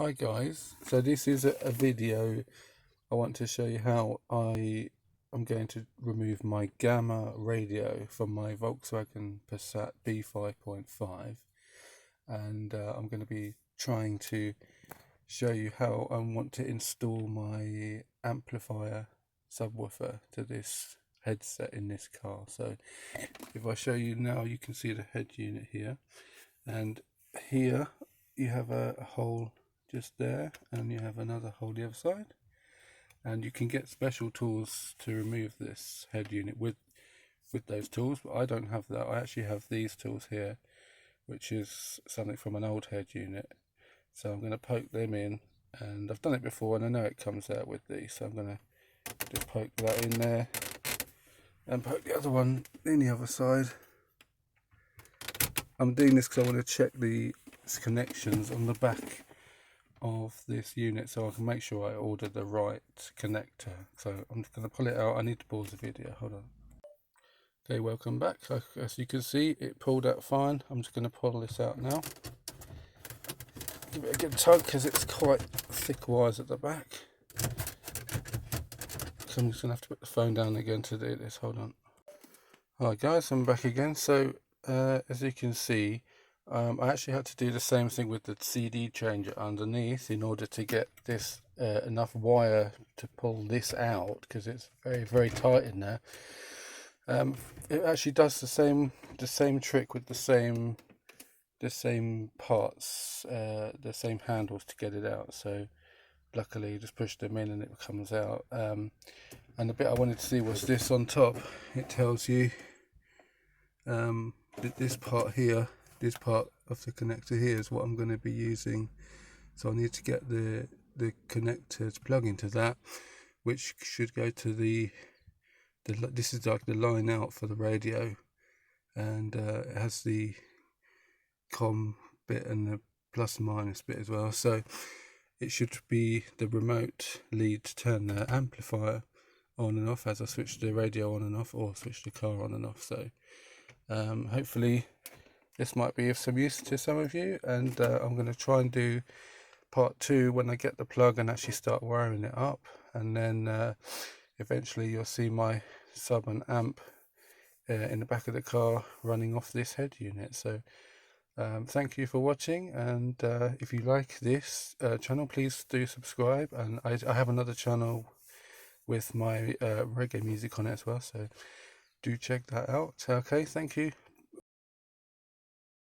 Hi guys, so this is a video. I want to show you how I'm going to remove my gamma radio from my Volkswagen Passat B5.5, and I'm going to be trying to show you how I want to install my amplifier subwoofer to this headset in this car. So if I show you now, you can see the head unit here, and here you have a hole just there, and you have another hole the other side, and you can get special tools to remove this head unit with those tools, but I don't have that. I actually have these tools here, which is something from an old head unit. So I'm going to poke them in, and I've done it before and I know it comes out with these, so I'm going to just poke that in there and poke the other one in the other side. I'm doing this because I want to check the connections on the back of this unit so I can make sure I order the right connector. So I'm just going to pull it out. I need to pause the video. Hold on. Okay, welcome back. As you can see, it pulled out fine. I'm just going to pull this out now. Give it a good tug because it's quite thick wires at the back. So I'm just going to have to put the phone down again to do this. Hold on. Hi guys, I'm back again. So as you can see, I actually had to do the same thing with the CD changer underneath in order to get this enough wire to pull this out, because it's very tight in there. It actually does the same trick with the same parts, the same handles to get it out. So luckily you just push them in and it comes out. And the bit I wanted to see was this on top. It tells you that this part here, this part of the connector here, is what I'm going to be using. So I need to get the connector to plug into that, which should go to this is like the line out for the radio, and it has the COM bit and the plus and minus bit as well. So it should be the remote lead to turn the amplifier on and off as I switch the radio on and off, or switch the car on and off. So hopefully this might be of some use to some of you, and I'm going to try and do part 2 when I get the plug and actually start wiring it up, and then eventually you'll see my sub and amp in the back of the car running off this head unit. So thank you for watching, and if you like this channel, please do subscribe. And I have another channel with my reggae music on it as well, so do check that out. Okay, thank you.